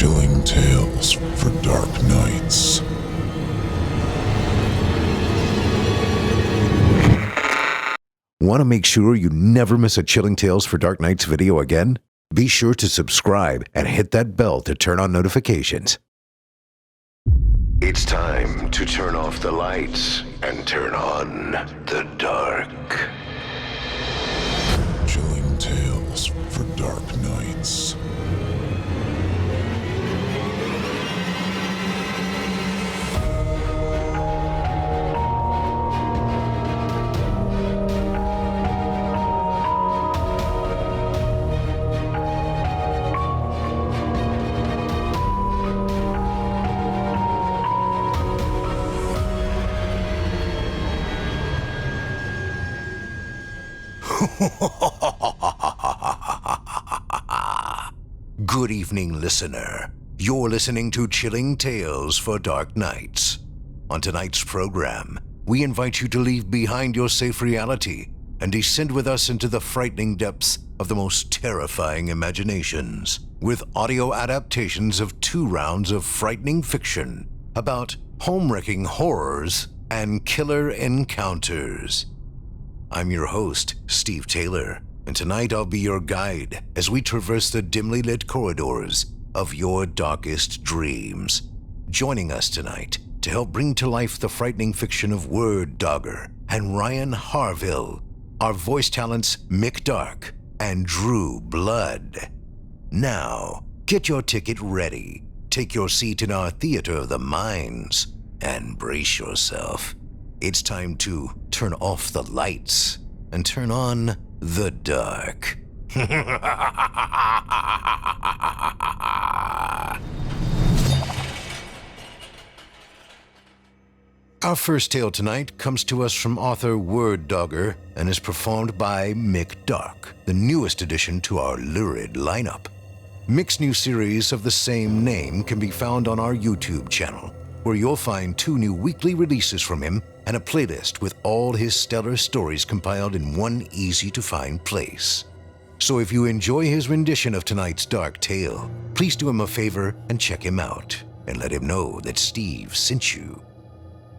Chilling tales for dark nights. Want to make sure you never miss a Chilling Tales for Dark Nights video again? Be sure to subscribe and hit that bell to turn on notifications. It's time to turn off the lights and turn on the dark. Chilling tales for dark nights. Good evening, listener. You're listening to Chilling Tales for Dark Nights. On tonight's program, we invite you to leave behind your safe reality and descend with us into the frightening depths of the most terrifying imaginations with audio adaptations of 2 rounds of frightening fiction about homewrecking horrors and killer encounters. I'm your host, Steve Taylor, and tonight I'll be your guide as we traverse the dimly lit corridors of your darkest dreams. Joining us tonight to help bring to life the frightening fiction of WordDogger and Ryan Harville are voice talents Mick Dark and Drew Blood. Now, get your ticket ready, take your seat in our theater of the minds, and brace yourself. It's time to turn off the lights and turn on the dark. Our first tale tonight comes to us from author WordDogger and is performed by Mick Dark, the newest addition to our lurid lineup. Mick's new series of the same name can be found on our YouTube channel, where you'll find 2 new weekly releases from him and a playlist with all his stellar stories compiled in one easy-to-find place. So if you enjoy his rendition of tonight's dark tale, please do him a favor and check him out, and let him know that Steve sent you.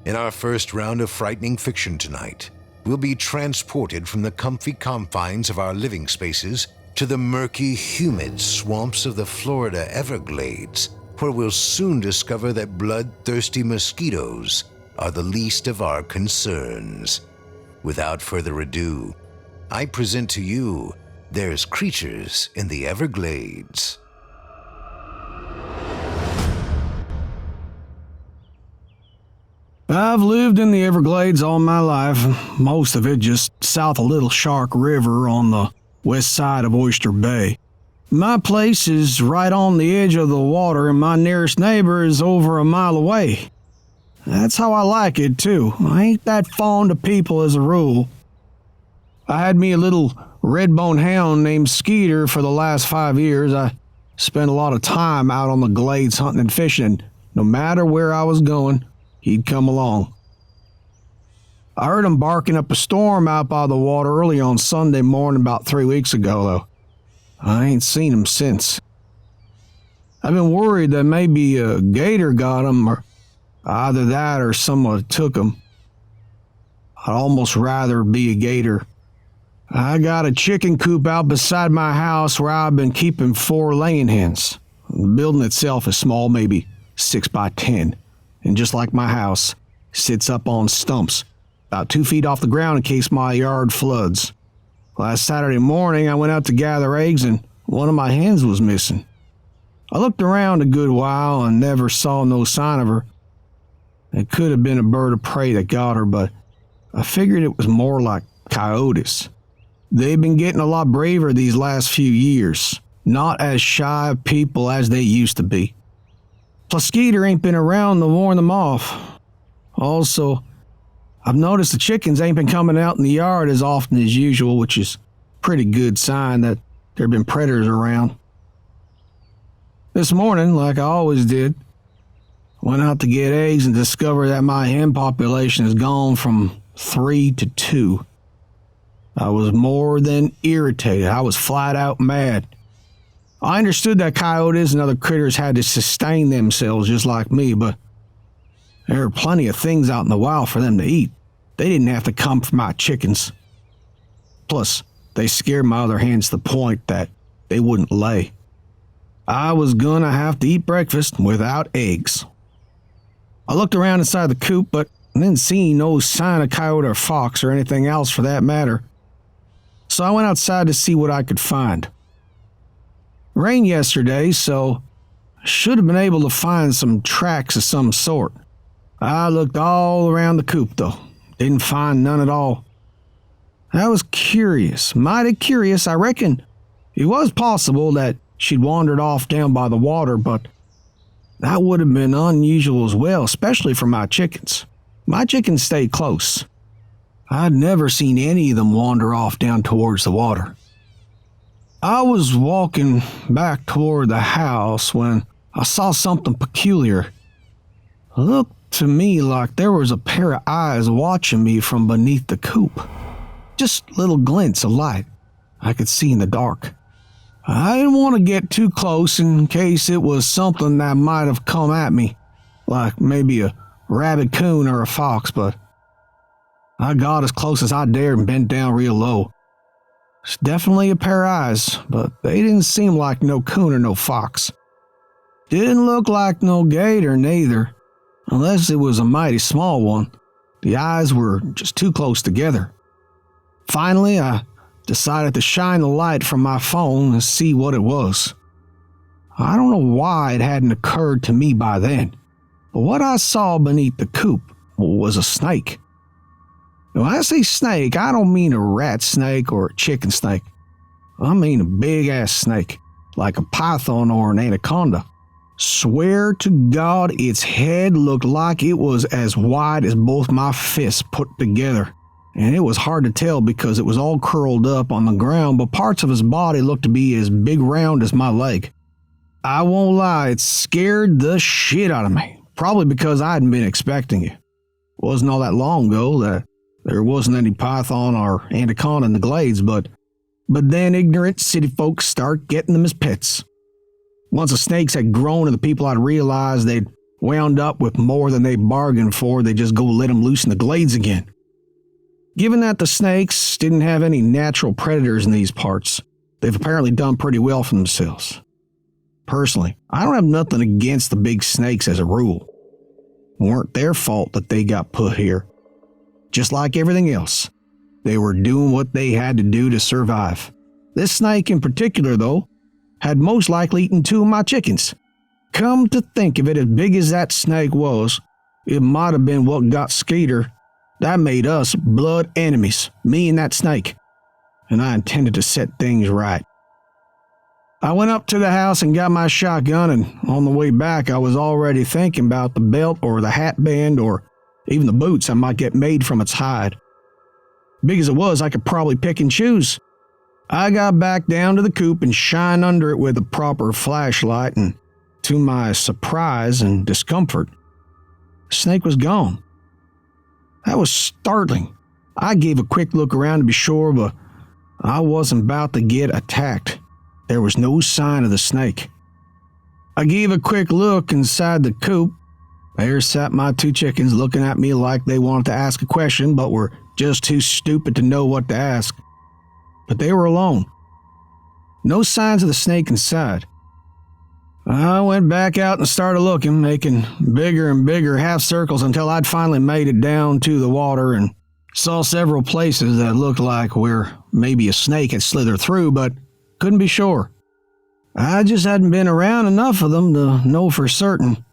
In our first round of frightening fiction tonight, we'll be transported from the comfy confines of our living spaces to the murky, humid swamps of the Florida Everglades, where we'll soon discover that bloodthirsty mosquitoes are the least of our concerns. Without further ado, I present to you There's Creatures in the Everglades. I've lived in the Everglades all my life, most of it just south of Little Shark River on the west side of Oyster Bay. My place is right on the edge of the water, and my nearest neighbor is over a mile away. That's how I like it, too. I ain't that fond of people as a rule. I had me a little red-bone hound named Skeeter for the last 5 years. I spent a lot of time out on the glades hunting and fishing. No matter where I was going, he'd come along. I heard him barking up a storm out by the water early on Sunday morning about 3 weeks ago, though. I ain't seen him since. I've been worried that maybe a gator got him, or either that or someone took him. I'd almost rather be a gator. I got a chicken coop out beside my house where I've been keeping 4 laying hens. The building itself is small, maybe 6 by 10, and just like my house, sits up on stumps, about 2 feet off the ground in case my yard floods. Last Saturday morning, I went out to gather eggs, and one of my hens was missing. I looked around a good while and never saw no sign of her. It could have been a bird of prey that got her, but I figured it was more like coyotes. They've been getting a lot braver these last few years, not as shy of people as they used to be. Plus, Skeeter ain't been around to warn them off. Also, I've noticed the chickens ain't been coming out in the yard as often as usual, which is a pretty good sign that there have been predators around. This morning, like I always did, went out to get eggs and discovered that my hen population has gone from 3 to 2. I was more than irritated. I was flat out mad. I understood that coyotes and other critters had to sustain themselves just like me, but there were plenty of things out in the wild for them to eat. They didn't have to come for my chickens. Plus, they scared my other hens to the point that they wouldn't lay. I was gonna have to eat breakfast without eggs. I looked around inside the coop, but didn't see no sign of coyote or fox or anything else for that matter. So I went outside to see what I could find. Rained yesterday, so I should have been able to find some tracks of some sort. I looked all around the coop, though. Didn't find none at all. I was curious, mighty curious. I reckon it was possible that she'd wandered off down by the water, but that would have been unusual as well, especially for my chickens. My chickens stayed close. I'd never seen any of them wander off down towards the water. I was walking back toward the house when I saw something peculiar. It looked to me like there was a pair of eyes watching me from beneath the coop. Just little glints of light I could see in the dark. I didn't want to get too close in case it was something that might have come at me, like maybe a rabid coon or a fox, but I got as close as I dared and bent down real low. It's definitely a pair of eyes, but they didn't seem like no coon or no fox. Didn't look like no gator neither, unless it was a mighty small one. The eyes were just too close together. Finally, I decided to shine the light from my phone and see what it was. I don't know why it hadn't occurred to me by then, but what I saw beneath the coop was a snake. When I say snake, I don't mean a rat snake or a chicken snake. I mean a big-ass snake, like a python or an anaconda. Swear to God, its head looked like it was as wide as both my fists put together. And it was hard to tell because it was all curled up on the ground, but parts of his body looked to be as big round as my leg. I won't lie, it scared the shit out of me. Probably because I hadn't been expecting it. It wasn't all that long ago that there wasn't any python or anaconda in the glades, but then ignorant city folks start getting them as pets. Once the snakes had grown and the people had realized they'd wound up with more than they bargained for, they just go let them loose in the glades again. Given that the snakes didn't have any natural predators in these parts, they've apparently done pretty well for themselves. Personally, I don't have nothing against the big snakes as a rule. It weren't their fault that they got put here. Just like everything else, they were doing what they had to do to survive. This snake in particular, though, had most likely eaten 2 of my chickens. Come to think of it, as big as that snake was, it might have been what got Skeeter. That made us blood enemies, me and that snake. And I intended to set things right. I went up to the house and got my shotgun, and on the way back I was already thinking about the belt or the hat band or even the boots I might get made from its hide. Big as it was, I could probably pick and choose. I got back down to the coop and shined under it with a proper flashlight, and to my surprise and discomfort, the snake was gone. That was startling. I gave a quick look around to be sure, but I wasn't about to get attacked. There was no sign of the snake. I gave a quick look inside the coop. There sat my 2 chickens looking at me like they wanted to ask a question, but were just too stupid to know what to ask. But they were alone. No signs of the snake inside. I went back out and started looking, making bigger and bigger half circles until I'd finally made it down to the water and saw several places that looked like where maybe a snake had slithered through, but couldn't be sure. I just hadn't been around enough of them to know for certain.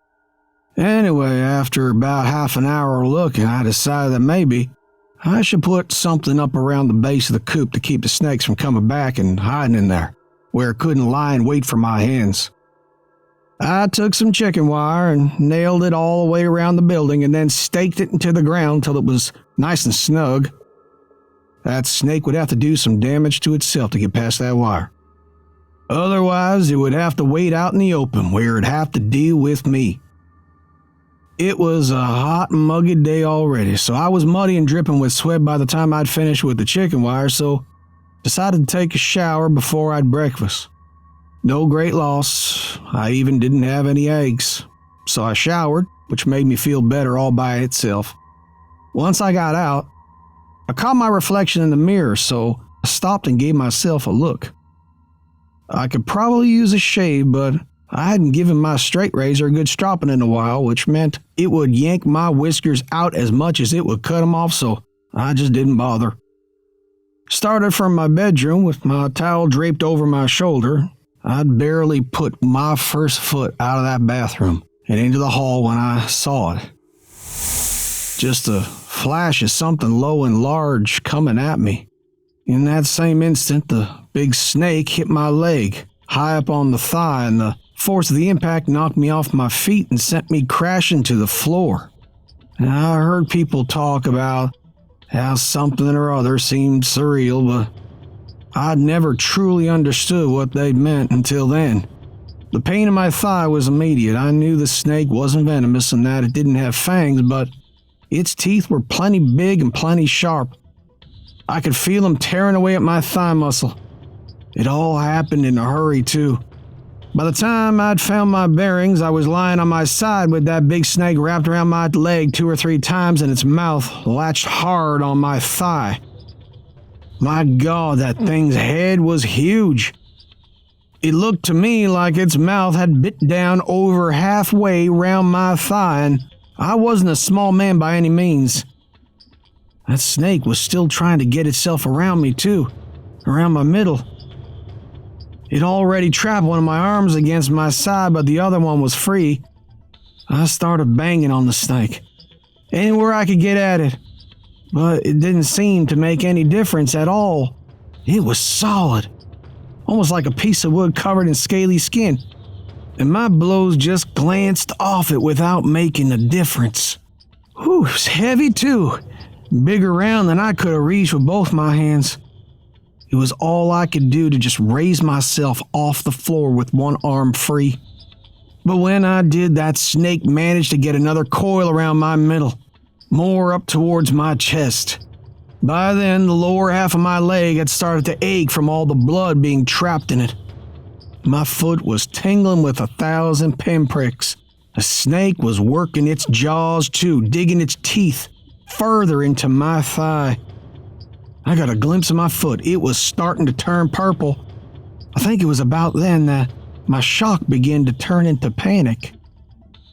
Anyway, after about half an hour of looking, I decided that maybe I should put something up around the base of the coop to keep the snakes from coming back and hiding in there, where it couldn't lie and wait for my hens. I took some chicken wire and nailed it all the way around the building and then staked it into the ground till it was nice and snug. That snake would have to do some damage to itself to get past that wire. Otherwise, it would have to wait out in the open where it'd have to deal with me. It was a hot, muggy day already, so I was muddy and dripping with sweat by the time I'd finished with the chicken wire, so decided to take a shower before I'd breakfast. No great loss. I even didn't have any eggs. So I showered, which made me feel better all by itself. Once I got out, I caught my reflection in the mirror, so I stopped and gave myself a look. I could probably use a shave, but I hadn't given my straight razor a good stropping in a while, which meant it would yank my whiskers out as much as it would cut them off, so I just didn't bother. Started from my bedroom with my towel draped over my shoulder. I'd barely put my first foot out of that bathroom and into the hall when I saw it. Just a flash of something low and large coming at me. In that same instant, the big snake hit my leg, high up on the thigh, and the force of the impact knocked me off my feet and sent me crashing to the floor. And I heard people talk about how something or other seemed surreal, but I'd never truly understood what they meant until then. The pain in my thigh was immediate. I knew the snake wasn't venomous and that it didn't have fangs, but its teeth were plenty big and plenty sharp. I could feel them tearing away at my thigh muscle. It all happened in a hurry, too. By the time I'd found my bearings, I was lying on my side with that big snake wrapped around my leg 2 or 3 times and its mouth latched hard on my thigh. My God, that thing's head was huge. It looked to me like its mouth had bit down over halfway round my thigh, and I wasn't a small man by any means. That snake was still trying to get itself around me, too, around my middle. It already trapped one of my arms against my side, but the other one was free. I started banging on the snake, anywhere I could get at it, but it didn't seem to make any difference at all. It was solid, almost like a piece of wood covered in scaly skin, and my blows just glanced off it without making a difference. Whew, it was heavy too, bigger round than I could have reached with both my hands. It was all I could do to just raise myself off the floor with one arm free. But when I did, that snake managed to get another coil around my middle, more up towards my chest. By then, the lower half of my leg had started to ache from all the blood being trapped in it. My foot was tingling with 1,000 pinpricks. The snake was working its jaws too, digging its teeth further into my thigh. I got a glimpse of my foot. It was starting to turn purple. I think it was about then that my shock began to turn into panic.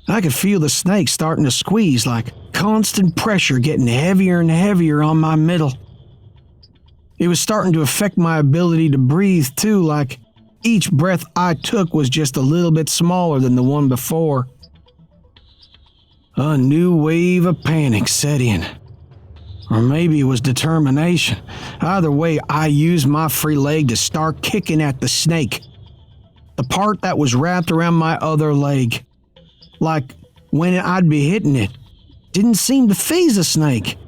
I could feel the snake starting to squeeze, like constant pressure getting heavier and heavier on my middle. It was starting to affect my ability to breathe too, like each breath I took was just a little bit smaller than the one before. A new wave of panic set in. Or maybe it was determination. Either way, I used my free leg to start kicking at the snake. The part that was wrapped around my other leg. Like when I'd be hitting it, didn't seem to faze the snake.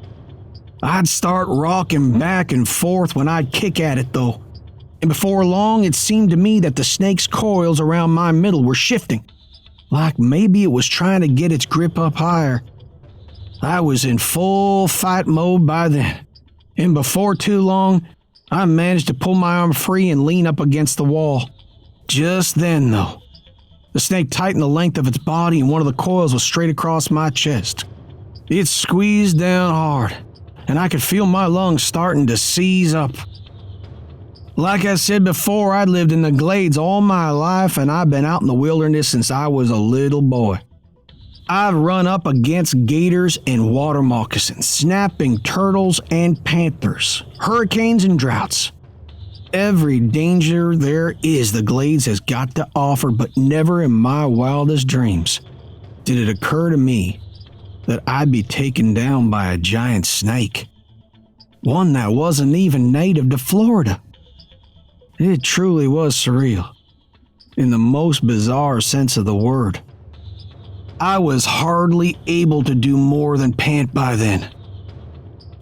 I'd start rocking back and forth when I'd kick at it though. And before long, it seemed to me that the snake's coils around my middle were shifting. Like maybe it was trying to get its grip up higher. I was in full fight mode by then, and before too long, I managed to pull my arm free and lean up against the wall. Just then, though, the snake tightened the length of its body and one of the coils was straight across my chest. It squeezed down hard, and I could feel my lungs starting to seize up. Like I said before, I'd lived in the glades all my life, and I've been out in the wilderness since I was a little boy. I've run up against gators and water moccasins, snapping turtles and panthers, hurricanes and droughts. Every danger there is the glades has got to offer, but never in my wildest dreams did it occur to me that I'd be taken down by a giant snake. One that wasn't even native to Florida. It truly was surreal, in the most bizarre sense of the word. I was hardly able to do more than pant by then.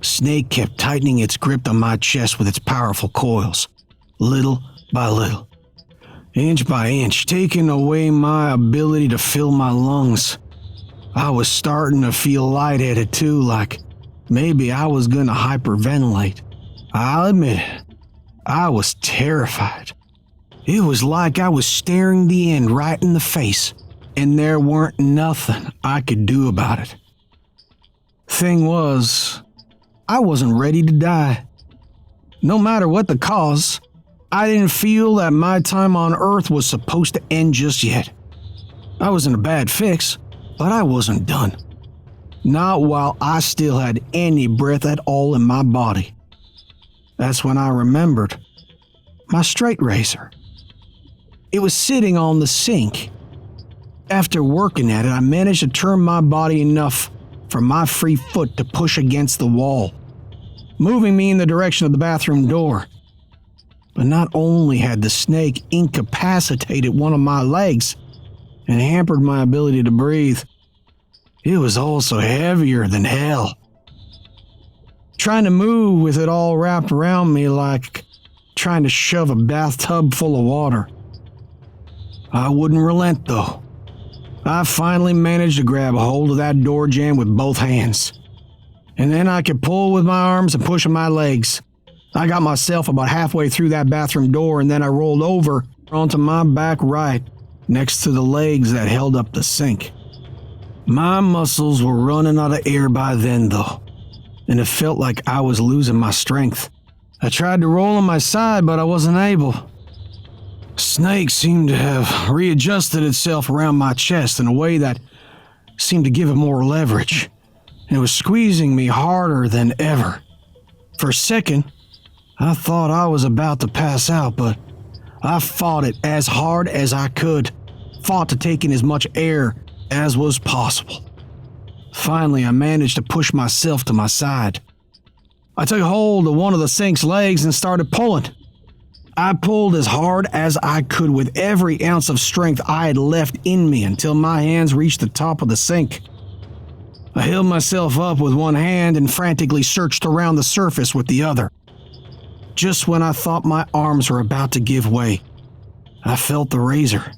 Snake kept tightening its grip on my chest with its powerful coils, little by little, inch by inch, taking away my ability to fill my lungs. I was starting to feel lightheaded too, like maybe I was gonna hyperventilate. I'll admit it, I was terrified. It was like I was staring the end right in the face, and there weren't nothing I could do about it. Thing was, I wasn't ready to die. No matter what the cause, I didn't feel that my time on Earth was supposed to end just yet. I was in a bad fix, but I wasn't done. Not while I still had any breath at all in my body. That's when I remembered my straight razor. It was sitting on the sink. After working at it, I managed to turn my body enough for my free foot to push against the wall, moving me in the direction of the bathroom door. But not only had the snake incapacitated one of my legs and hampered my ability to breathe, it was also heavier than hell. Trying to move with it all wrapped around me like trying to shove a bathtub full of water. I wouldn't relent though. I finally managed to grab a hold of that door jamb with both hands. And then I could pull with my arms and push with my legs. I got myself about halfway through that bathroom door, and then I rolled over onto my back right next to the legs that held up the sink. My muscles were running out of air by then though, and it felt like I was losing my strength. I tried to roll on my side, but I wasn't able. Snake seemed to have readjusted itself around my chest in a way that seemed to give it more leverage, and it was squeezing me harder than ever. For a second, I thought I was about to pass out, but I fought it as hard as I could, fought to take in as much air as was possible. Finally, I managed to push myself to my side. I took hold of one of the sink's legs and started pulling. I pulled as hard as I could with every ounce of strength I had left in me until my hands reached the top of the sink. I held myself up with one hand and frantically searched around the surface with the other. Just when I thought my arms were about to give way, I felt the razor.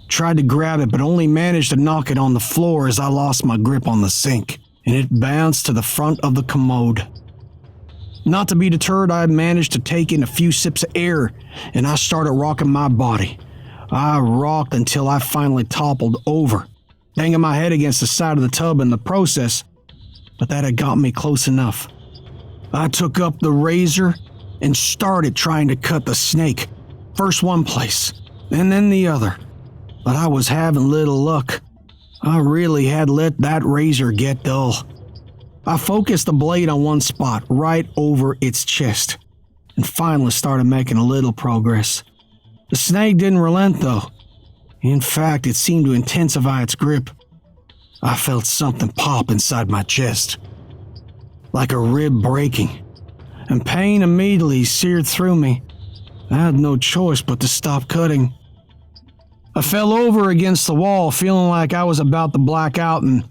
Tried to grab it, but only managed to knock it on the floor as I lost my grip on the sink, and it bounced to the front of the commode. Not to be deterred, I managed to take in a few sips of air, and I started rocking my body. I rocked until I finally toppled over, banging my head against the side of the tub in the process, but that had got me close enough. I took up the razor and started trying to cut the snake, first one place, and then the other. But I was having little luck. I really had let that razor get dull. I focused the blade on one spot, right over its chest, and finally started making a little progress. The snake didn't relent though. In fact, it seemed to intensify its grip. I felt something pop inside my chest, like a rib breaking, and pain immediately seared through me. I had no choice but to stop cutting. I fell over against the wall, feeling like I was about to black out, and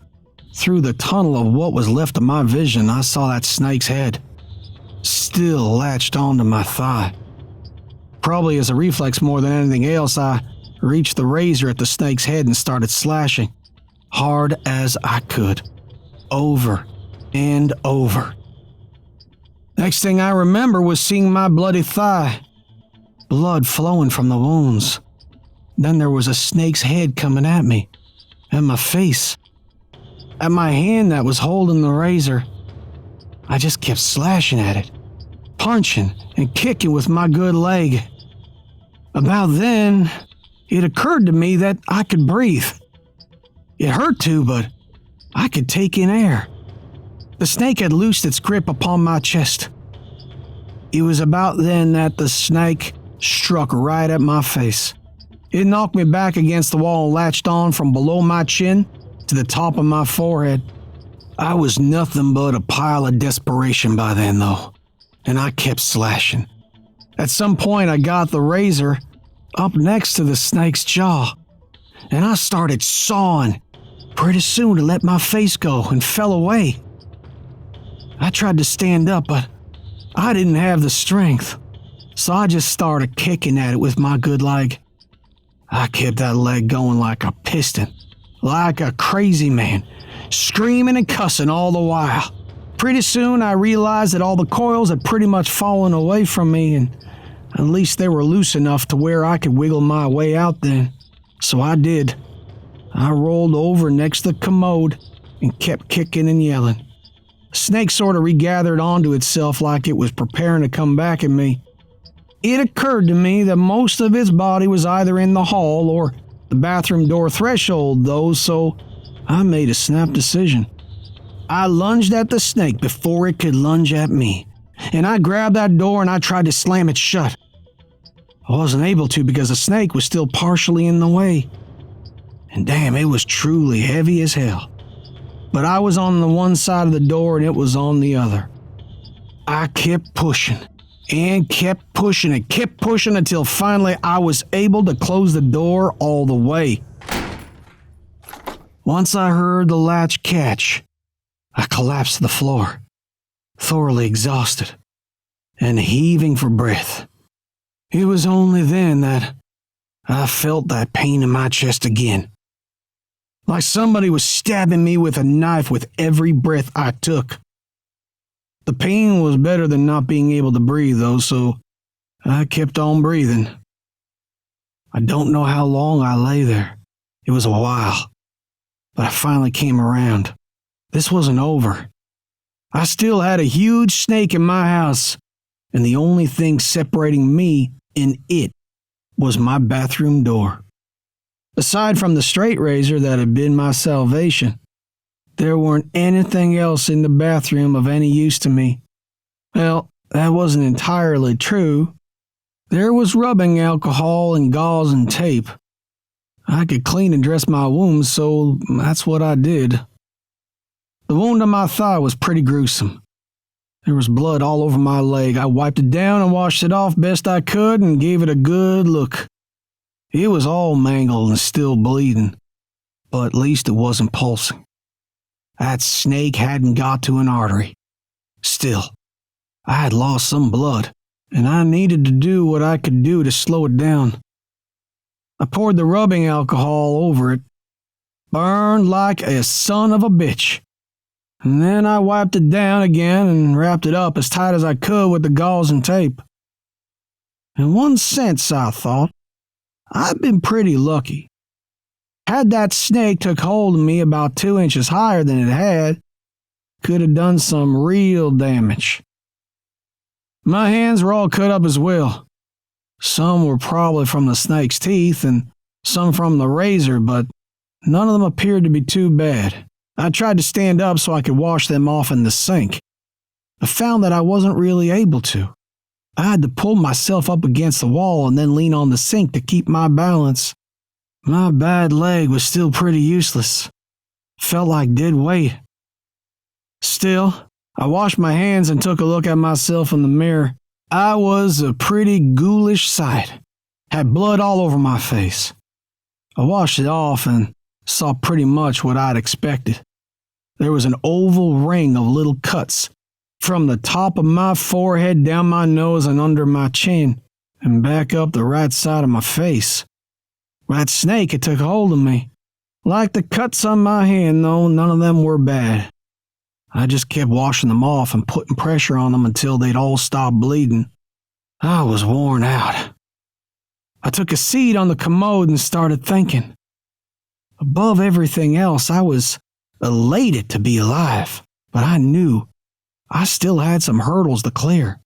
through the tunnel of what was left of my vision, I saw that snake's head, still latched onto my thigh. Probably as a reflex more than anything else, I reached the razor at the snake's head and started slashing, hard as I could, over and over. Next thing I remember was seeing my bloody thigh, blood flowing from the wounds. Then there was a snake's head coming at me, at my face, at my hand that was holding the razor. I just kept slashing at it, punching and kicking with my good leg. About then, it occurred to me that I could breathe. It hurt to, but I could take in air. The snake had loosed its grip upon my chest. It was about then that the snake struck right at my face. It knocked me back against the wall and latched on from below my chin to the top of my forehead. I was nothing but a pile of desperation by then, though, and I kept slashing. At some point, I got the razor up next to the snake's jaw, and I started sawing. Pretty soon, it let my face go and fell away. I tried to stand up, but I didn't have the strength, so I just started kicking at it with my good leg. I kept that leg going like a piston, like a crazy man, screaming and cussing all the while. Pretty soon I realized that all the coils had pretty much fallen away from me, and At least they were loose enough to where I could wiggle my way out then. So I did. I rolled over next to the commode and kept kicking and yelling. The snake sort of regathered onto itself like it was preparing to come back at me. It occurred to me that most of its body was either in the hall or the bathroom door threshold, though, so I made a snap decision. I lunged at the snake before it could lunge at me, and I grabbed that door and I tried to slam it shut. I wasn't able to because the snake was still partially in the way. And damn, it was truly heavy as hell. But I was on the one side of the door and it was on the other. I kept pushing and kept pushing until finally I was able to close the door all the way. Once I heard the latch catch, I collapsed to the floor, thoroughly exhausted and heaving for breath. It was only then that I felt that pain in my chest again, like somebody was stabbing me with a knife with every breath I took. The pain was better than not being able to breathe, though, so I kept on breathing. I don't know how long I lay there. It was a while, but I finally came around. This wasn't over. I still had a huge snake in my house, and the only thing separating me and it was my bathroom door. Aside from the straight razor that had been my salvation, there weren't anything else in the bathroom of any use to me. Well, that wasn't entirely true. There was rubbing alcohol and gauze and tape. I could clean and dress my wounds, so that's what I did. The wound on my thigh was pretty gruesome. There was blood all over my leg. I wiped it down and washed it off best I could and gave it a good look. It was all mangled and still bleeding, but at least it wasn't pulsing. That snake hadn't got to an artery. Still, I had lost some blood, and I needed to do what I could do to slow it down. I poured the rubbing alcohol over it. Burned like a son of a bitch. And then I wiped it down again and wrapped it up as tight as I could with the gauze and tape. In one sense, I thought, I've been pretty lucky. Had that snake took hold of me about 2 inches higher than it had, could have done some real damage. My hands were all cut up as well. Some were probably from the snake's teeth and some from the razor, but none of them appeared to be too bad. I tried to stand up so I could wash them off in the sink. I found that I wasn't really able to. I had to pull myself up against the wall and then lean on the sink to keep my balance. My bad leg was still pretty useless. Felt like dead weight. Still, I washed my hands and took a look at myself in the mirror. I was a pretty ghoulish sight. Had blood all over my face. I washed it off and saw pretty much what I'd expected. There was an oval ring of little cuts from the top of my forehead down my nose and under my chin and back up the right side of my face. That snake had took hold of me. Like the cuts on my hand, though, none of them were bad. I just kept washing them off and putting pressure on them until they'd all stopped bleeding. I was worn out. I took a seat on the commode and started thinking. Above everything else, I was elated to be alive, but I knew I still had some hurdles to clear.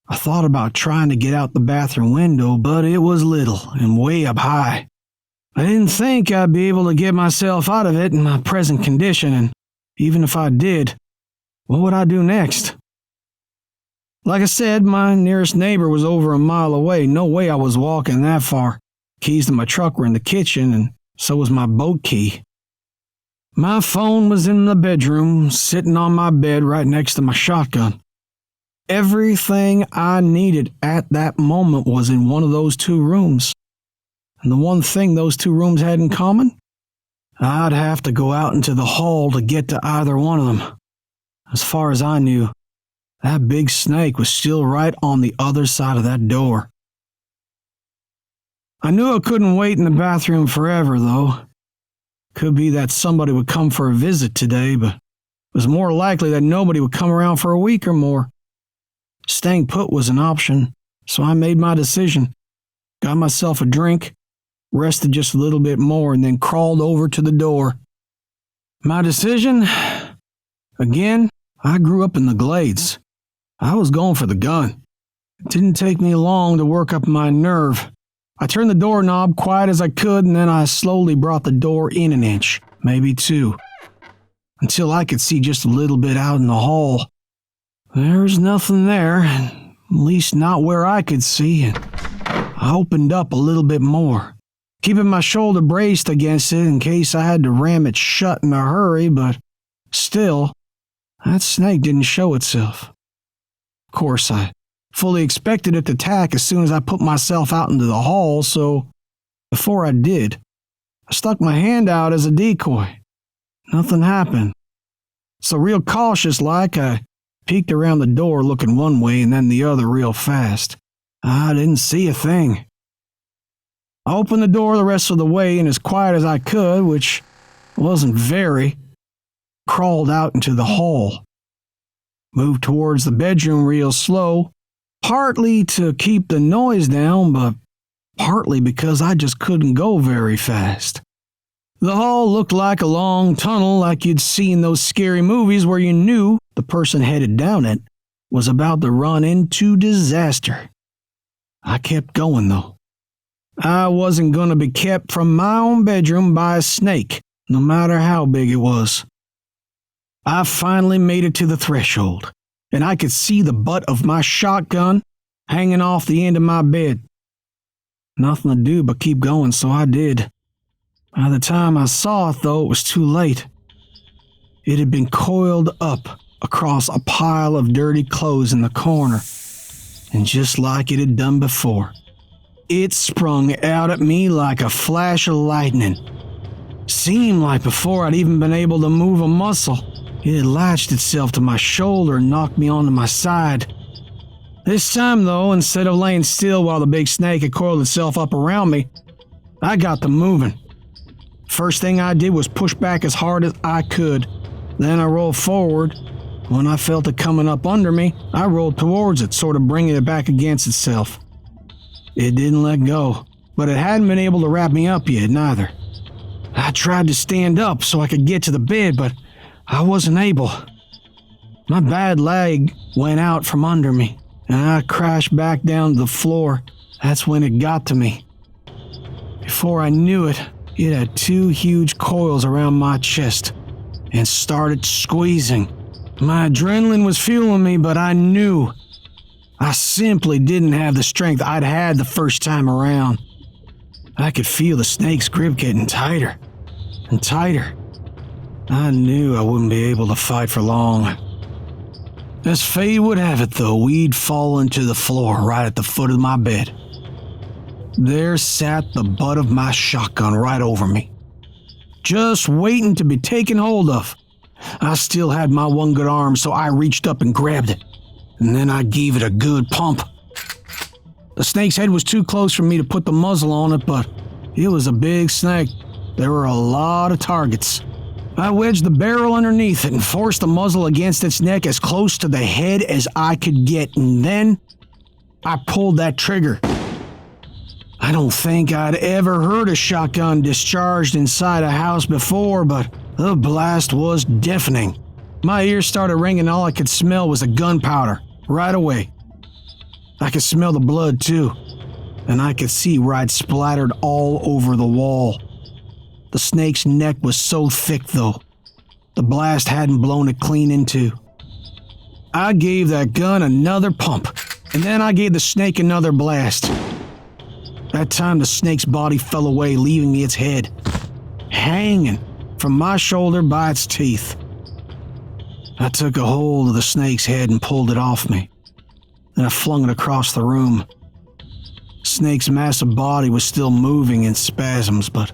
I thought about trying to get out the bathroom window, but it was little and way up high. I didn't think I'd be able to get myself out of it in my present condition, and even if I did, what would I do next? Like I said, my nearest neighbor was over a mile away. No way I was walking that far. Keys to my truck were in the kitchen, and so was my boat key. My phone was in the bedroom, sitting on my bed right next to my shotgun. Everything I needed at that moment was in one of those 2 rooms. And the one thing those 2 rooms had in common? I'd have to go out into the hall to get to either one of them. As far as I knew, that big snake was still right on the other side of that door. I knew I couldn't wait in the bathroom forever, though. Could be that somebody would come for a visit today, but it was more likely that nobody would come around for a week or more. Staying put was an option, So I made my decision, got myself a drink, rested just a little bit more, and then crawled over to the door. My decision? Again, I grew up in the Glades. I was going for the gun. It didn't take me long to work up my nerve. I turned the doorknob quiet as I could, and then I slowly brought the door in an inch, maybe two, until I could see just a little bit out in the hall. There's nothing there, at least not where I could see, and I opened up a little bit more, keeping my shoulder braced against it in case I had to ram it shut in a hurry, but still, that snake didn't show itself. Of course, I fully expected it to attack as soon as I put myself out into the hall, so before I did, I stuck my hand out as a decoy. Nothing happened. So real cautious-like, I peeked around the door looking one way and then the other real fast. I didn't see a thing. I opened the door the rest of the way and as quiet as I could, which wasn't very, crawled out into the hall. Moved towards the bedroom real slow, partly to keep the noise down, but partly because I just couldn't go very fast. The hall looked like a long tunnel like you'd see in those scary movies where you knew the person headed down it was about to run into disaster. I kept going, though. I wasn't going to be kept from my own bedroom by a snake, no matter how big it was. I finally made it to the threshold, and I could see the butt of my shotgun hanging off the end of my bed. Nothing to do but keep going, so I did. By the time I saw it, though, it was too late. It had been coiled up across a pile of dirty clothes in the corner, and just like it had done before, it sprung out at me like a flash of lightning. Seemed like before I'd even been able to move a muscle, it had latched itself to my shoulder and knocked me onto my side. This time, though, instead of laying still while the big snake had coiled itself up around me, I got to moving. First thing I did was push back as hard as I could. Then I rolled forward. When I felt it coming up under me, I rolled towards it, sort of bringing it back against itself. It didn't let go, but it hadn't been able to wrap me up yet, neither. I tried to stand up so I could get to the bed, but I wasn't able. My bad leg went out from under me, and I crashed back down to the floor. That's when it got to me. Before I knew it, it had two huge coils around my chest and started squeezing. My adrenaline was fueling me, but I knew I simply didn't have the strength I'd had the first time around. I could feel the snake's grip getting tighter and tighter. I knew I wouldn't be able to fight for long. As fate would have it, though, we'd fallen to the floor right at the foot of my bed. There sat the butt of my shotgun right over me, just waiting to be taken hold of. I still had my one good arm, so I reached up and grabbed it, and then I gave it a good pump. The snake's head was too close for me to put the muzzle on it, but it was a big snake. There were a lot of targets. I wedged the barrel underneath it and forced the muzzle against its neck as close to the head as I could get, and then I pulled that trigger. I don't think I'd ever heard a shotgun discharged inside a house before, but the blast was deafening. My ears started ringing and all I could smell was the gunpowder, right away. I could smell the blood too, and I could see where I'd splattered all over the wall. The snake's neck was so thick, though, the blast hadn't blown it clean in two. I gave that gun another pump, and then I gave the snake another blast. That time the snake's body fell away, leaving me its head hanging from my shoulder by its teeth. I took a hold of the snake's head and pulled it off me. Then I flung it across the room. Snake's massive body was still moving in spasms, but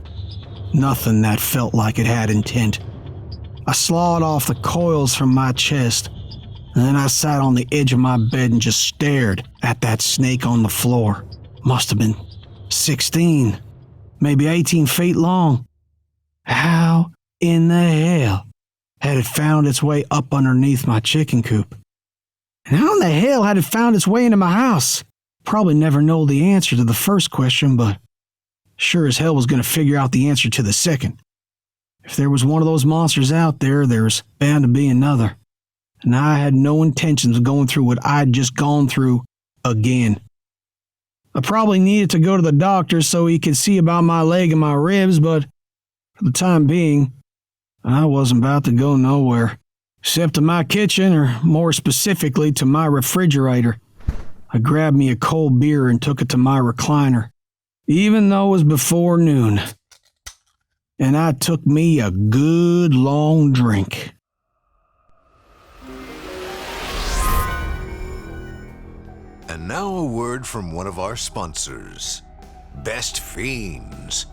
nothing that felt like it had intent. I slawed off the coils from my chest, and then I sat on the edge of my bed and just stared at that snake on the floor. Must have been 16, maybe 18 feet long. How in the hell had it found its way up underneath my chicken coop? And how in the hell had it found its way into my house? Probably never know the answer to the first question, but sure as hell was going to figure out the answer to the second. If there was one of those monsters out there, there's bound to be another. And I had no intentions of going through what I'd just gone through again. I probably needed to go to the doctor so he could see about my leg and my ribs, but for the time being, I wasn't about to go nowhere, except to my kitchen, or more specifically to my refrigerator. I grabbed me a cold beer and took it to my recliner, even though it was before noon. And I took me a good long drink. And now a word from one of our sponsors, Best Fiends.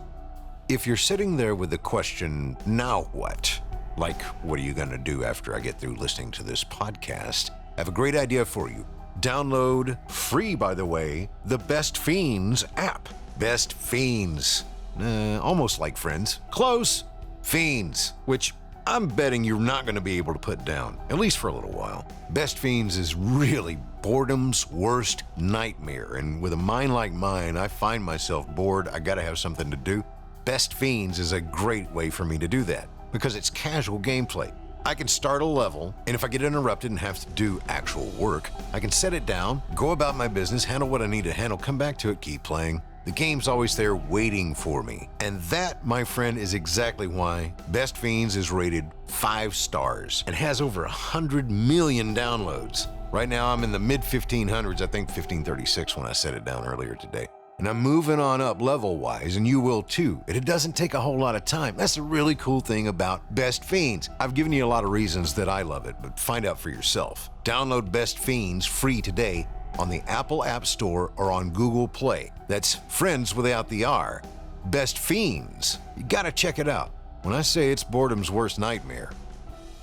If you're sitting there with the question, now what? Like, what are you going to do after I get through listening to this podcast? I have a great idea for you. Download, free by the way, the Best Fiends app. Best Fiends. Almost like friends. Close. Fiends, which I'm betting you're not going to be able to put down, at least for a little while. Best Fiends is really boredom's worst nightmare, and with a mind like mine, I find myself bored. I gotta have something to do. Best Fiends is a great way for me to do that, because it's casual gameplay. I can start a level, and if I get interrupted and have to do actual work, I can set it down, go about my business, handle what I need to handle, come back to it, keep playing. The game's always there waiting for me. And that, my friend, is exactly why Best Fiends is rated 5 stars and has over 100 million downloads. Right now, I'm in the mid-1500s, I think 1536 when I set it down earlier today. And I'm moving on up level-wise, and you will too. And it doesn't take a whole lot of time. That's the really cool thing about Best Fiends. I've given you a lot of reasons that I love it, but find out for yourself. Download Best Fiends free today on the Apple App Store or on Google Play. That's friends without the R. Best Fiends. You gotta check it out. When I say it's boredom's worst nightmare,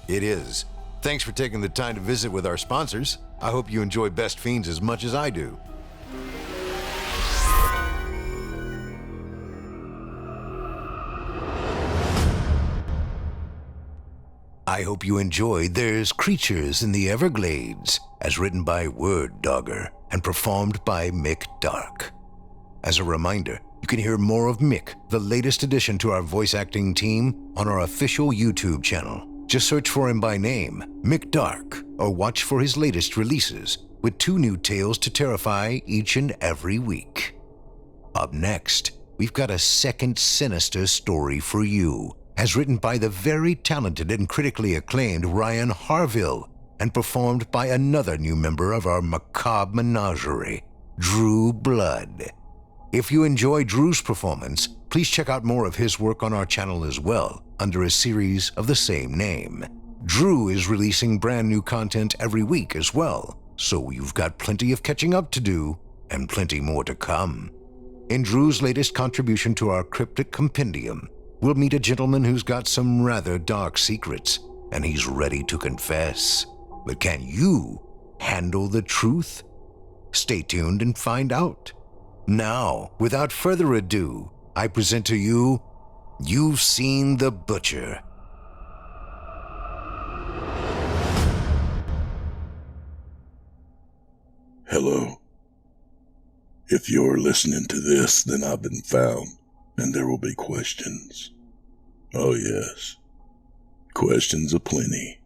it is. Thanks for taking the time to visit with our sponsors. I hope you enjoy Best Fiends as much as I do. I hope you enjoyed There's Creatures in the Everglades, as written by WordDogger and performed by Mick Dark. As a reminder, you can hear more of Mick, the latest addition to our voice acting team, on our official YouTube channel. Just search for him by name, Mick Dark, or watch for his latest releases, with 2 new tales to terrify each and every week. Up next, we've got a second sinister story for you, as written by the very talented and critically acclaimed Ryan Harville, and performed by another new member of our macabre menagerie, Drew Blood. If you enjoy Drew's performance, please check out more of his work on our channel as well, under a series of the same name. Drew is releasing brand new content every week as well, so you've got plenty of catching up to do, and plenty more to come. In Drew's latest contribution to our cryptic compendium, we'll meet a gentleman who's got some rather dark secrets, and he's ready to confess. But can you handle the truth? Stay tuned and find out. Now, without further ado, I present to you, You've Seen the Butcher. Hello. If you're listening to this, then I've been found, and there will be questions. Oh yes, questions aplenty.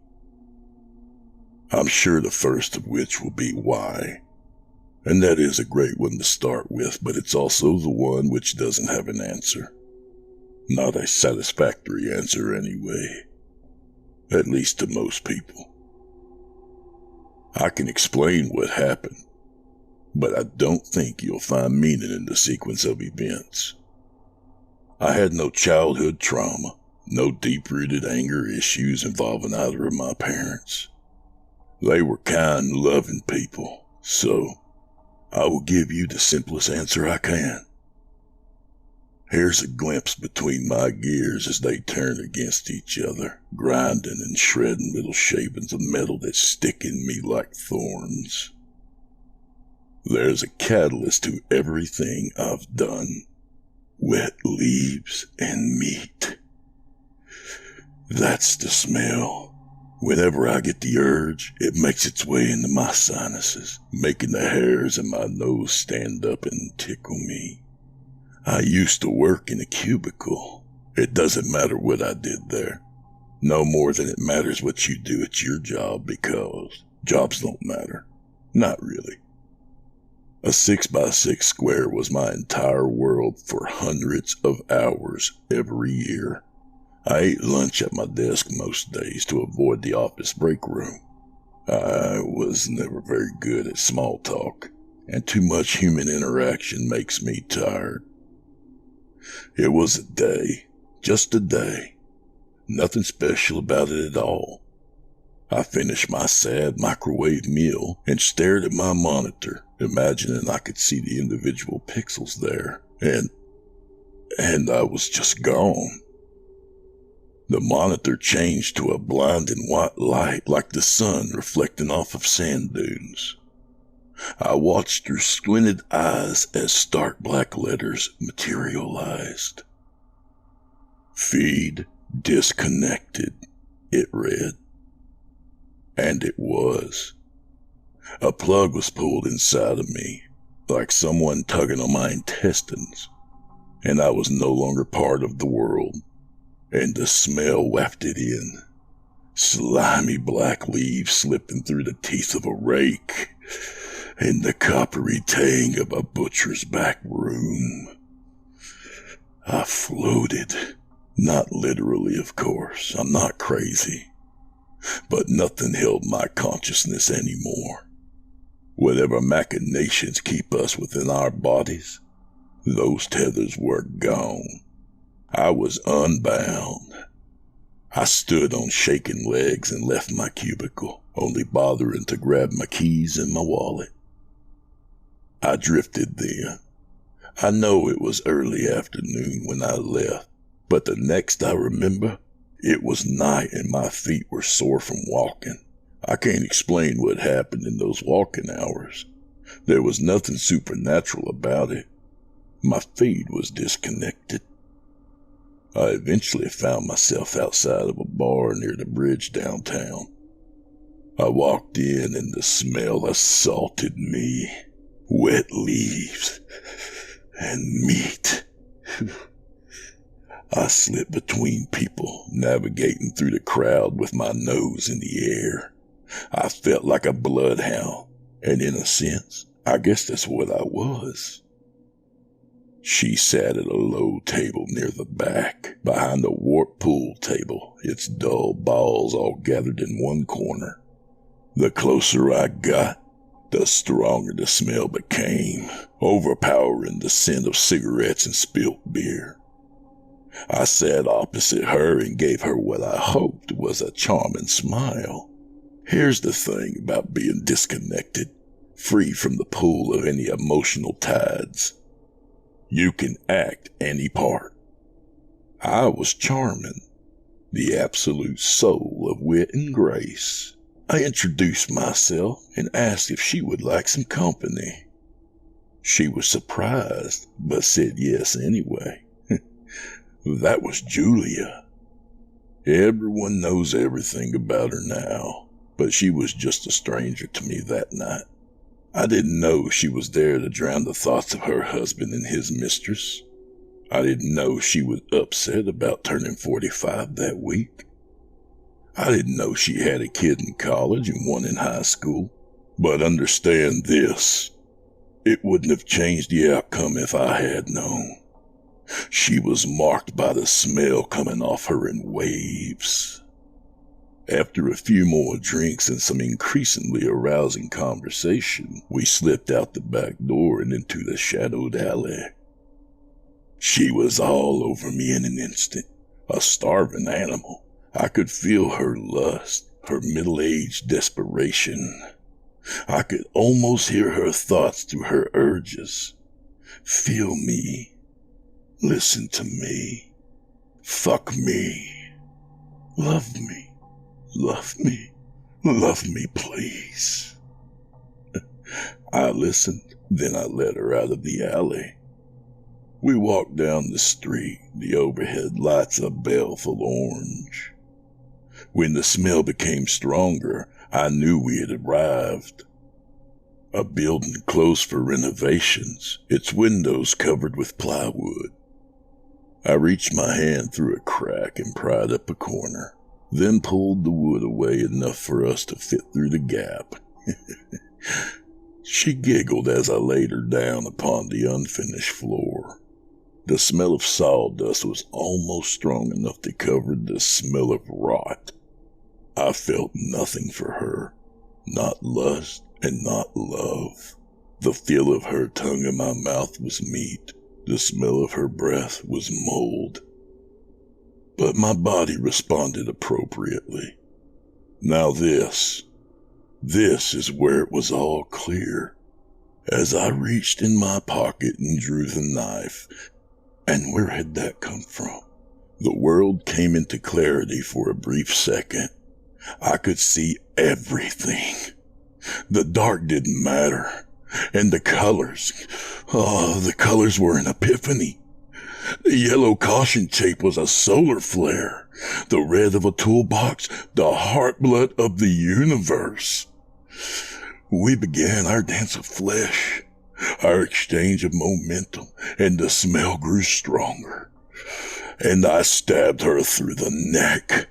I'm sure the first of which will be why. And that is a great one to start with, but it's also the one which doesn't have an answer. Not a satisfactory answer anyway. At least to most people. I can explain what happened, but I don't think you'll find meaning in the sequence of events. I had no childhood trauma, no deep-rooted anger issues involving either of my parents. They were kind, loving people, so I will give you the simplest answer I can. Here's a glimpse between my gears as they turn against each other, grinding and shredding little shavings of metal that stick in me like thorns. There's a catalyst to everything I've done. Wet leaves and meat. That's the smell. Whenever I get the urge, it makes its way into my sinuses, making the hairs in my nose stand up and tickle me. I used to work in a cubicle. It doesn't matter what I did there. No more than it matters what you do at your job, because jobs don't matter. Not really. A 6x6 square was my entire world for hundreds of hours every year. I ate lunch at my desk most days to avoid the office break room. I was never very good at small talk, and too much human interaction makes me tired. It was a day, just a day. Nothing special about it at all. I finished my sad microwave meal and stared at my monitor, imagining I could see the individual pixels there, and I was just gone. The monitor changed to a blinding white light like the sun reflecting off of sand dunes. I watched through squinted eyes as stark black letters materialized. Feed disconnected, it read. And it was. A plug was pulled inside of me, like someone tugging on my intestines, and I was no longer part of the world, and the smell wafted in. Slimy black leaves slipping through the teeth of a rake, and the coppery tang of a butcher's back room. I floated. Not literally, of course. I'm not crazy. But nothing held my consciousness anymore. Whatever machinations keep us within our bodies, those tethers were gone. I was unbound. I stood on shaking legs and left my cubicle, only bothering to grab my keys and my wallet. I drifted then. I know it was early afternoon when I left, but the next I remember, it was night and my feet were sore from walking. I can't explain what happened in those walking hours. There was nothing supernatural about it. My feed was disconnected. I eventually found myself outside of a bar near the bridge downtown. I walked in and the smell assaulted me. Wet leaves and meat. I slipped between people, navigating through the crowd with my nose in the air. I felt like a bloodhound, and in a sense, I guess that's what I was. She sat at a low table near the back, behind a warped pool table, its dull balls all gathered in one corner. The closer I got, the stronger the smell became, overpowering the scent of cigarettes and spilt beer. I sat opposite her and gave her what I hoped was a charming smile. Here's the thing about being disconnected, free from the pull of any emotional tides. You can act any part. I was charming, the absolute soul of wit and grace. I introduced myself and asked if she would like some company. She was surprised, but said yes anyway. That was Julia. Everyone knows everything about her now, but she was just a stranger to me that night. I didn't know she was there to drown the thoughts of her husband and his mistress. I didn't know she was upset about turning 45 that week. I didn't know she had a kid in college and one in high school. But understand this, it wouldn't have changed the outcome if I had known. She was marked by the smell coming off her in waves. After a few more drinks and some increasingly arousing conversation, we slipped out the back door and into the shadowed alley. She was all over me in an instant, a starving animal. I could feel her lust, her middle-aged desperation. I could almost hear her thoughts through her urges. Feel me. Listen to me. Fuck me. Love me. Love me. Love me, please. I listened, then I led her out of the alley. We walked down the street, the overhead lights a baleful orange. When the smell became stronger, I knew we had arrived. A building closed for renovations, its windows covered with plywood. I reached my hand through a crack and pried up a corner, then pulled the wood away enough for us to fit through the gap. She giggled as I laid her down upon the unfinished floor. The smell of sawdust was almost strong enough to cover the smell of rot. I felt nothing for her, not lust and not love. The feel of her tongue in my mouth was meat. The smell of her breath was mold. But my body responded appropriately. Now this is where it was all clear. As I reached in my pocket and drew the knife, and where had that come from? The world came into clarity for a brief second. I could see everything. The dark didn't matter. And the colors. The colors were an epiphany. The yellow caution tape was a solar flare. The red of a toolbox, the heartblood of the universe. We began our dance of flesh, our exchange of momentum, and the smell grew stronger. And I stabbed her through the neck.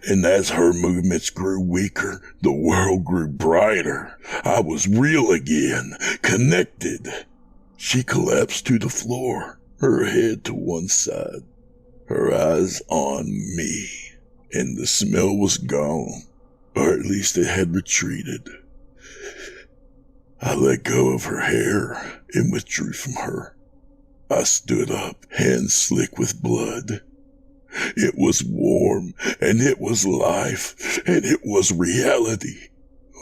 And as her movements grew weaker, the world grew brighter. I was real again, connected. She collapsed to the floor, her head to one side, her eyes on me, and the smell was gone, or at least it had retreated. I let go of her hair and withdrew from her. I stood up, hands slick with blood. It was warm, and it was life, and it was reality.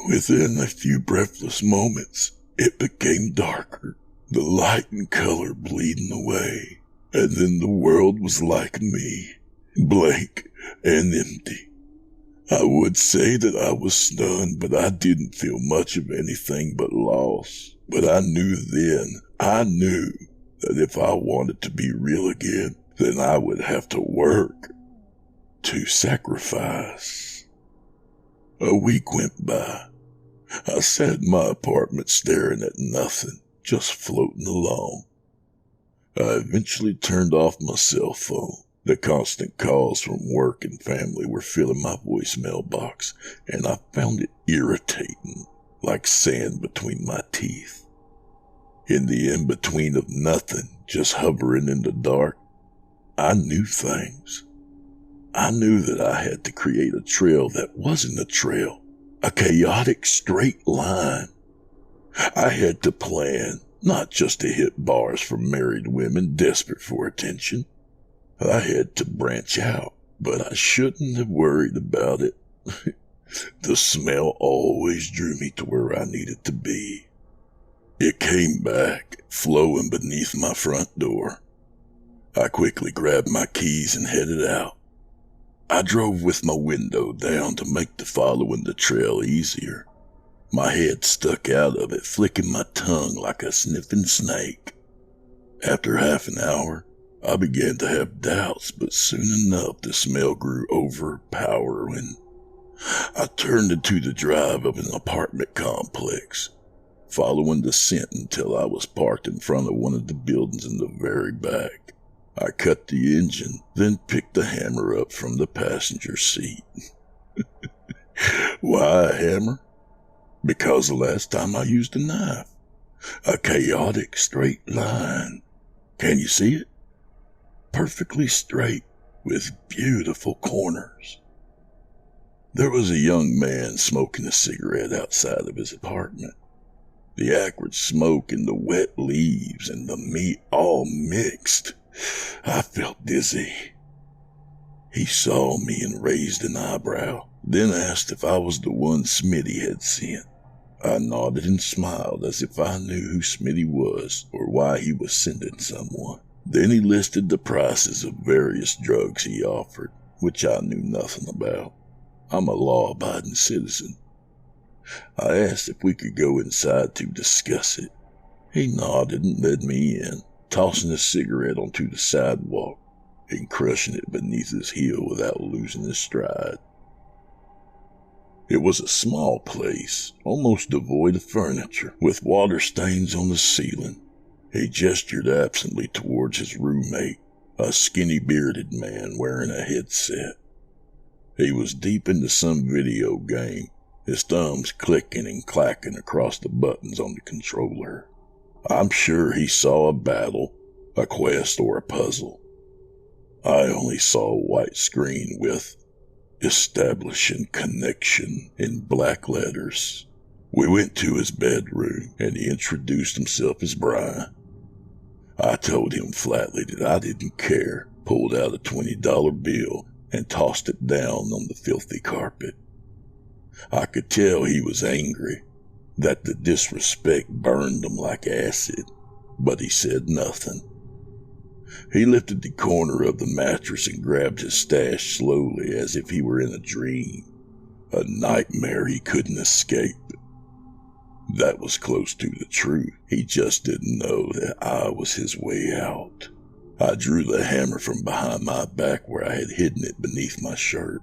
Within a few breathless moments, it became darker, the light and color bleeding away, and then the world was like me, blank and empty. I would say that I was stunned, but I didn't feel much of anything but loss. But I knew that if I wanted to be real again, then I would have to work, to sacrifice. A week went by. I sat in my apartment staring at nothing, just floating along. I eventually turned off my cell phone. The constant calls from work and family were filling my voicemail box, and I found it irritating, like sand between my teeth. In the in-between of nothing, just hovering in the dark, I knew things. I knew that I had to create a trail that wasn't a trail, a chaotic straight line. I had to plan, not just to hit bars from married women desperate for attention. I had to branch out, but I shouldn't have worried about it. The smell always drew me to where I needed to be. It came back, flowing beneath my front door. I quickly grabbed my keys and headed out. I drove with my window down to make the following the trail easier. My head stuck out of it, flicking my tongue like a sniffing snake. After half an hour, I began to have doubts, but soon enough the smell grew overpowering. I turned into the drive of an apartment complex, following the scent until I was parked in front of one of the buildings in the very back. I cut the engine, then picked the hammer up from the passenger seat. Why a hammer? Because the last time I used a knife. A chaotic straight line. Can you see it? Perfectly straight, with beautiful corners. There was a young man smoking a cigarette outside of his apartment. The acrid smoke and the wet leaves and the meat all mixed. I felt dizzy. He saw me and raised an eyebrow, then asked if I was the one Smitty had sent. I nodded and smiled as if I knew who Smitty was or why he was sending someone. Then he listed the prices of various drugs he offered, which I knew nothing about. I'm a law-abiding citizen. I asked if we could go inside to discuss it. He nodded and led me in, tossing a cigarette onto the sidewalk and crushing it beneath his heel without losing his stride. It was a small place, almost devoid of furniture, with water stains on the ceiling. He gestured absently towards his roommate, a skinny bearded man wearing a headset. He was deep into some video game, his thumbs clicking and clacking across the buttons on the controller. I'm sure he saw a battle, a quest, or a puzzle. I only saw a white screen with "Establishing Connection" in black letters. We went to his bedroom, and he introduced himself as Brian. I told him flatly that I didn't care, pulled out a $20 bill, and tossed it down on the filthy carpet. I could tell he was angry, that the disrespect burned him like acid, but he said nothing. He lifted the corner of the mattress and grabbed his stash slowly as if he were in a dream, a nightmare he couldn't escape. That was close to the truth. He just didn't know that I was his way out. I drew the hammer from behind my back where I had hidden it beneath my shirt,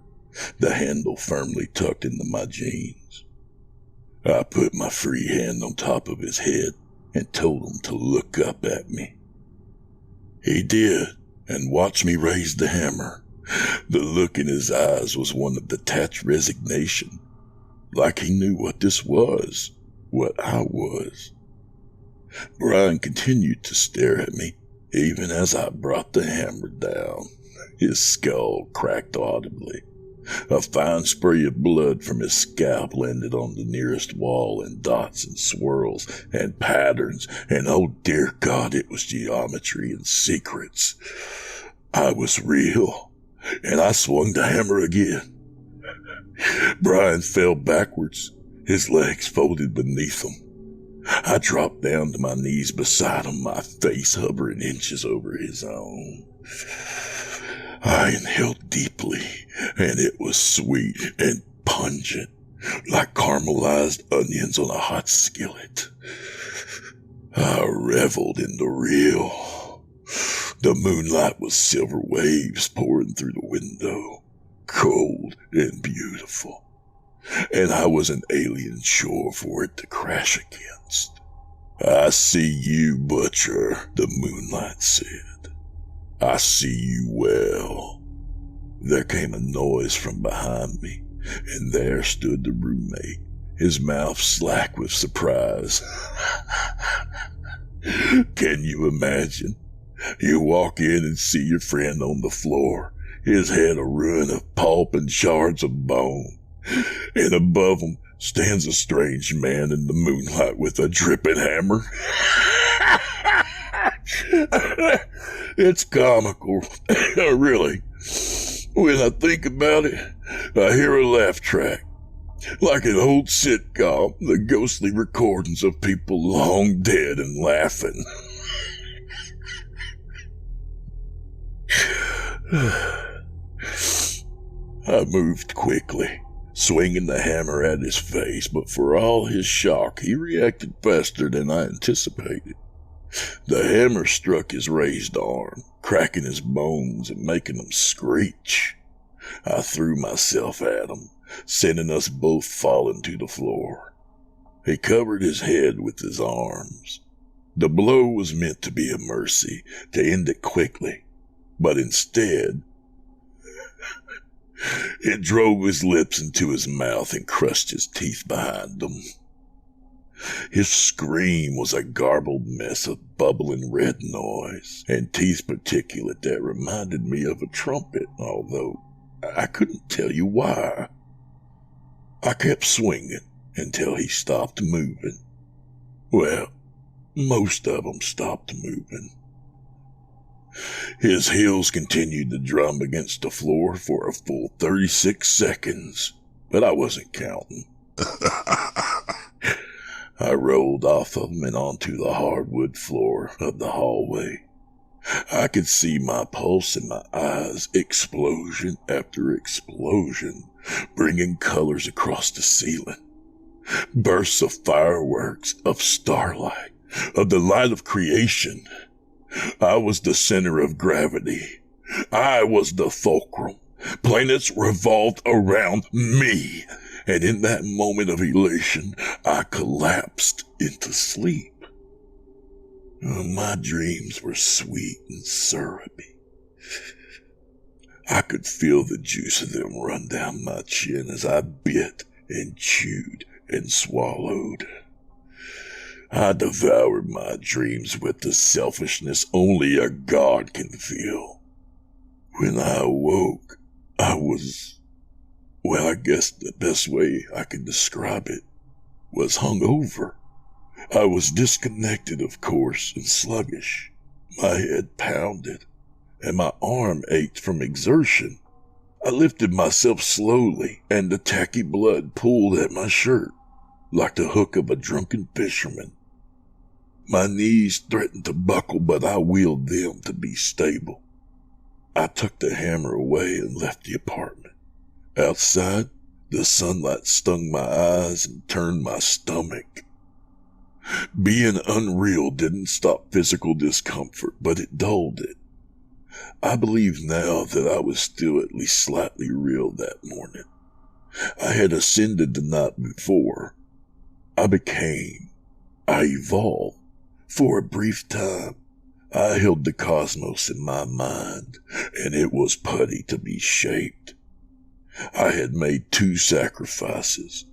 the handle firmly tucked into my jeans. I put my free hand on top of his head and told him to look up at me. He did, and watched me raise the hammer. The look in his eyes was one of detached resignation, like he knew what this was, what I was. Brian continued to stare at me, even as I brought the hammer down. His skull cracked audibly. A fine spray of blood from his scalp landed on the nearest wall in dots and swirls and patterns, and oh dear God, it was geometry and secrets. I was real, and I swung the hammer again. Brian fell backwards, his legs folded beneath him. I dropped down to my knees beside him, my face hovering inches over his own. I inhaled deeply, and it was sweet and pungent, like caramelized onions on a hot skillet. I reveled in the real. The moonlight was silver waves pouring through the window, cold and beautiful, and I was an alien shore for it to crash against. I see you, Butcher, the moonlight said. I see you well. There came a noise from behind me, and there stood the roommate, his mouth slack with surprise. Can you imagine? You walk in and see your friend on the floor, his head a ruin of pulp and shards of bone, and above him stands a strange man in the moonlight with a dripping hammer. It's comical, really. When I think about it, I hear a laugh track, like an old sitcom, the ghostly recordings of people long dead and laughing. I moved quickly, swinging the hammer at his face, but for all his shock, he reacted faster than I anticipated. The hammer struck his raised arm, cracking his bones and making them screech. I threw myself at him, sending us both falling to the floor. He covered his head with his arms. The blow was meant to be a mercy, to end it quickly, but instead, it drove his lips into his mouth and crushed his teeth behind them. His scream was a garbled mess of bubbling red noise and teeth particulate that reminded me of a trumpet, although I couldn't tell you why. I kept swinging until he stopped moving. Well, most of them stopped moving. His heels continued to drum against the floor for a full 36 seconds, but I wasn't counting. I rolled off of him and onto the hardwood floor of the hallway. I could see my pulse in my eyes, explosion after explosion, bringing colors across the ceiling. Bursts of fireworks, of starlight, of the light of creation. I was the center of gravity. I was the fulcrum. Planets revolved around me, and in that moment of elation, I collapsed into sleep. My dreams were sweet and syrupy. I could feel the juice of them run down my chin as I bit and chewed and swallowed. I devoured my dreams with the selfishness only a god can feel. When I awoke, I was, well, I guess the best way I can describe it was hungover. I was disconnected, of course, and sluggish. My head pounded, and my arm ached from exertion. I lifted myself slowly, and the tacky blood pulled at my shirt like the hook of a drunken fisherman. My knees threatened to buckle, but I willed them to be stable. I tucked the hammer away and left the apartment. Outside, the sunlight stung my eyes and turned my stomach. Being unreal didn't stop physical discomfort, but it dulled it. I believe now that I was still at least slightly real that morning. I had ascended the night before. I evolved. For a brief time, I held the cosmos in my mind, and it was putty to be shaped. I had made 2 sacrifices,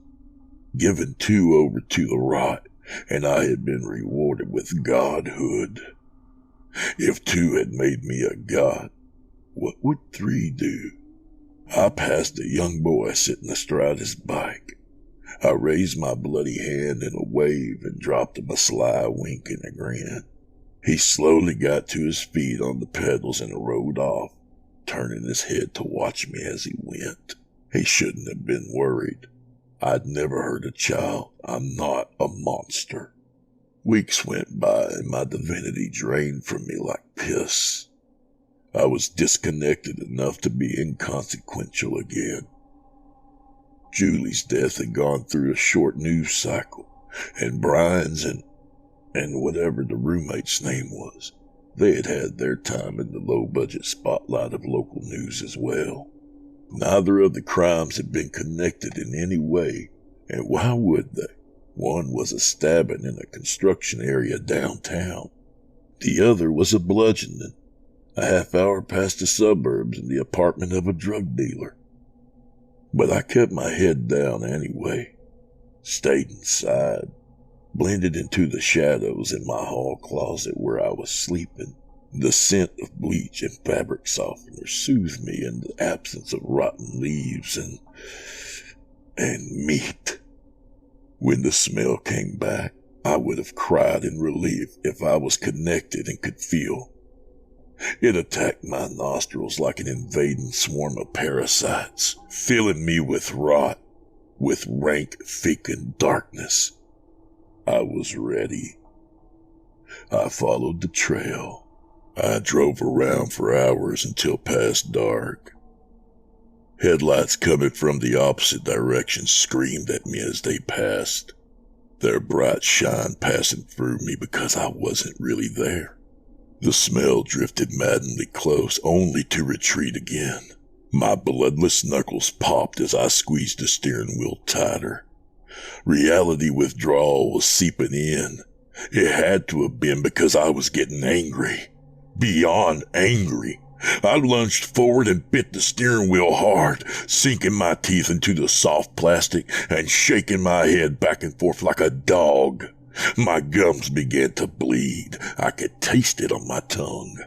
given 2 over to the rot, and I had been rewarded with godhood. If 2 had made me a god, what would 3 do? I passed a young boy sitting astride his bike. I raised my bloody hand in a wave and dropped him a sly wink and a grin. He slowly got to his feet on the pedals and rode off, turning his head to watch me as he went. He shouldn't have been worried. I'd never hurt a child. I'm not a monster. Weeks went by and my divinity drained from me like piss. I was disconnected enough to be inconsequential again. Julie's death had gone through a short news cycle, and Brian's and whatever the roommate's name was, they had had their time in the low-budget spotlight of local news as well. Neither of the crimes had been connected in any way, and why would they? One was a stabbing in a construction area downtown. The other was a bludgeoning, a half-hour past the suburbs in the apartment of a drug dealer. But I kept my head down anyway, stayed inside, blended into the shadows in my hall closet where I was sleeping. The scent of bleach and fabric softener soothed me in the absence of rotten leaves and meat. When the smell came back, I would have cried in relief if I was connected and could feel. It attacked my nostrils like an invading swarm of parasites, filling me with rot, with rank, fecal darkness. I was ready. I followed the trail. I drove around for hours until past dark. Headlights coming from the opposite direction screamed at me as they passed, their bright shine passing through me because I wasn't really there. The smell drifted maddeningly close, only to retreat again. My bloodless knuckles popped as I squeezed the steering wheel tighter. Reality withdrawal was seeping in. It had to have been because I was getting angry. Beyond angry. I lunged forward and bit the steering wheel hard, sinking my teeth into the soft plastic and shaking my head back and forth like a dog. My gums began to bleed. I could taste it on my tongue.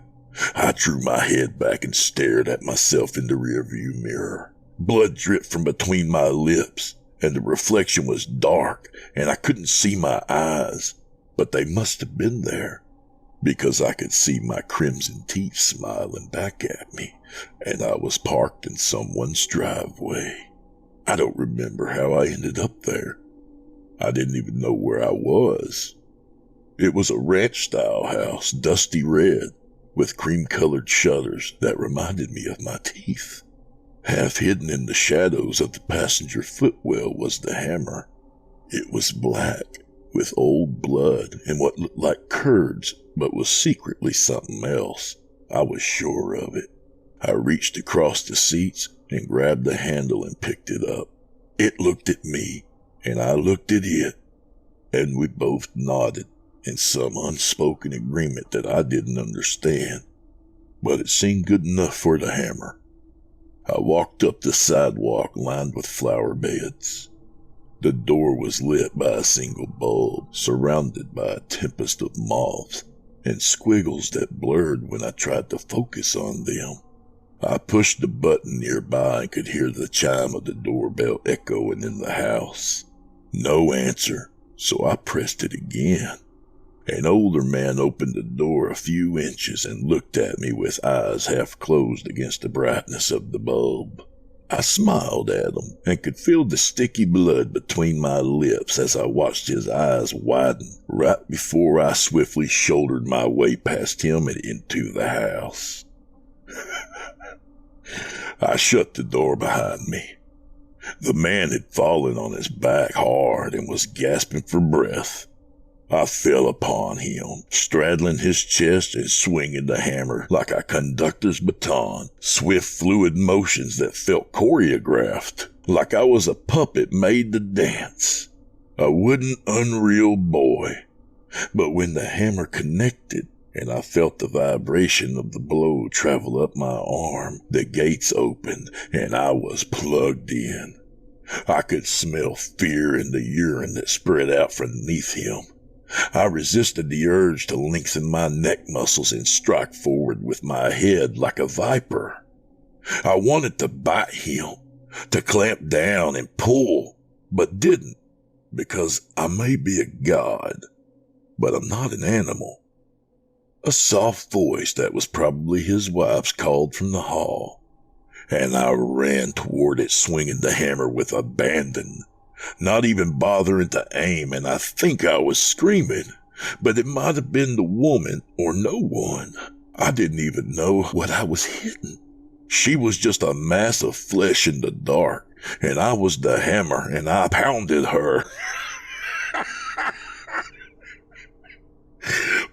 I drew my head back and stared at myself in the rearview mirror. Blood dripped from between my lips, and the reflection was dark, and I couldn't see my eyes, but they must have been there, because I could see my crimson teeth smiling back at me, and I was parked in someone's driveway. I don't remember how I ended up there. I didn't even know where I was. It was a ranch-style house, dusty red, with cream-colored shutters that reminded me of my teeth. Half hidden in the shadows of the passenger footwell was the hammer. It was black, with old blood and what looked like curds, but was secretly something else. I was sure of it. I reached across the seats and grabbed the handle and picked it up. It looked at me, and I looked at it, and we both nodded in some unspoken agreement that I didn't understand, but it seemed good enough for the hammer. I walked up the sidewalk lined with flower beds. The door was lit by a single bulb, surrounded by a tempest of moths and squiggles that blurred when I tried to focus on them. I pushed the button nearby and could hear the chime of the doorbell echoing in the house. No answer, so I pressed it again. An older man opened the door a few inches and looked at me with eyes half closed against the brightness of the bulb. I smiled at him and could feel the sticky blood between my lips as I watched his eyes widen right before I swiftly shouldered my way past him and into the house. I shut the door behind me. The man had fallen on his back hard and was gasping for breath. I fell upon him, straddling his chest and swinging the hammer like a conductor's baton, swift fluid motions that felt choreographed, like I was a puppet made to dance, a wooden unreal boy. But when the hammer connected and I felt the vibration of the blow travel up my arm, the gates opened and I was plugged in. I could smell fear in the urine that spread out from beneath him. I resisted the urge to lengthen my neck muscles and strike forward with my head like a viper. I wanted to bite him, to clamp down and pull, but didn't, because I may be a god, but I'm not an animal. A soft voice that was probably his wife's called from the hall, and I ran toward it, swinging the hammer with abandon, not even bothering to aim, and I think I was screaming, but it might have been the woman or no one. I didn't even know what I was hitting. She was just a mass of flesh in the dark, and I was the hammer, and I pounded her.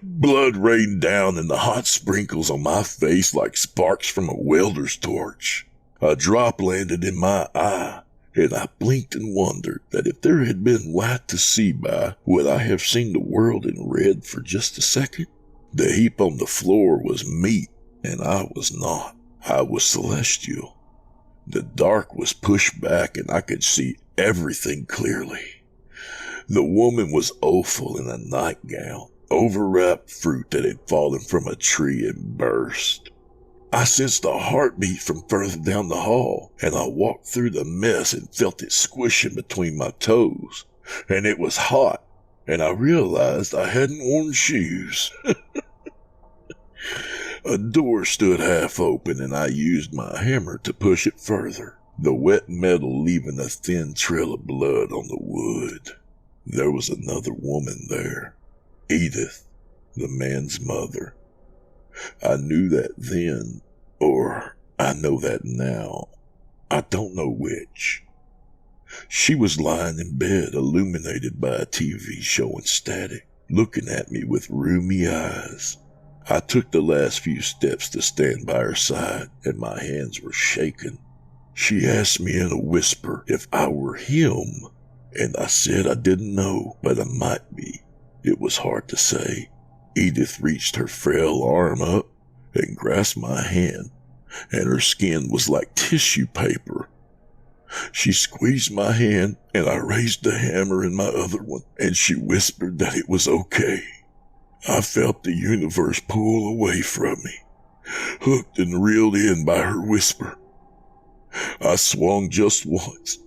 Blood rained down and the hot sprinkles on my face like sparks from a welder's torch. A drop landed in my eye, and I blinked and wondered that if there had been light to see by, would I have seen the world in red for just a second? The heap on the floor was meat, and I was not. I was celestial. The dark was pushed back, and I could see everything clearly. The woman was awful in a nightgown, overwrapped fruit that had fallen from a tree and burst. I sensed a heartbeat from further down the hall, and I walked through the mess and felt it squishing between my toes, and it was hot, and I realized I hadn't worn shoes. A door stood half open, and I used my hammer to push it further, the wet metal leaving a thin trail of blood on the wood. There was another woman there, Edith, the man's mother. I knew that then, or I know that now. I don't know which. She was lying in bed, illuminated by a TV showing static, looking at me with rheumy eyes. I took the last few steps to stand by her side, and my hands were shaking. She asked me in a whisper if I were him, and I said I didn't know, but I might be. It was hard to say. Edith reached her frail arm up and grasped my hand, and her skin was like tissue paper. She squeezed my hand, and I raised the hammer in my other one, and she whispered that it was okay. I felt the universe pull away from me, hooked and reeled in by her whisper. I swung just once,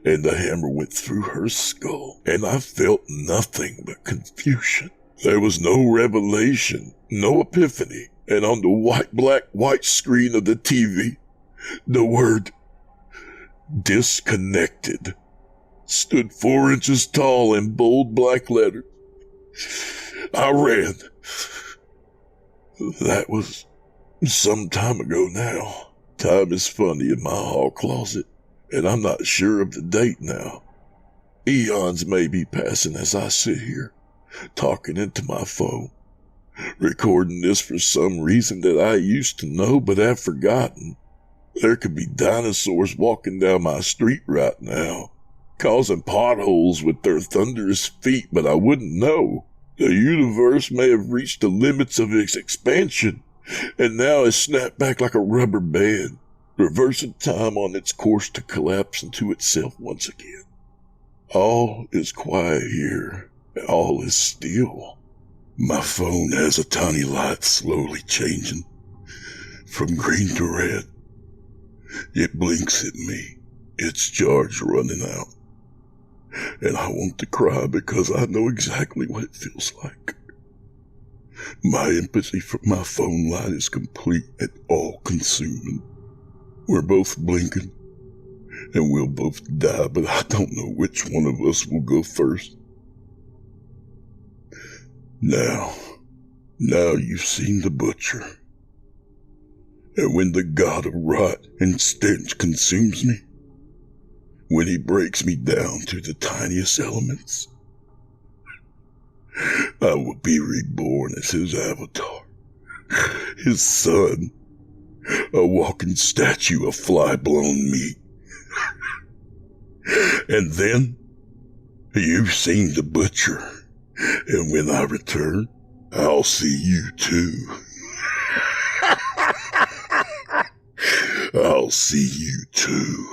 and the hammer went through her skull, and I felt nothing but confusion. There was no revelation, no epiphany, and on the white screen of the TV, the word disconnected stood 4 inches tall in bold black letters. I ran. That was some time ago now. Time is funny in my hall closet, and I'm not sure of the date now. Eons may be passing as I sit here, talking into my phone, recording this for some reason that I used to know but have forgotten. There could be dinosaurs walking down my street right now, causing potholes with their thunderous feet, but I wouldn't know. The universe may have reached the limits of its expansion, and now has snapped back like a rubber band, reversing time on its course to collapse into itself once again. All is quiet here. All is still. My phone has a tiny light slowly changing from green to red. It blinks at me, its charge running out. And I want to cry because I know exactly what it feels like. My empathy for my phone light is complete and all-consuming. We're both blinking, and we'll both die, but I don't know which one of us will go first. Now you've seen the butcher. And when the god of rot and stench consumes me, when he breaks me down to the tiniest elements, I will be reborn as his avatar, his son, a walking statue of fly-blown meat. And then, you've seen the butcher, and when I return, I'll see you too. I'll see you too.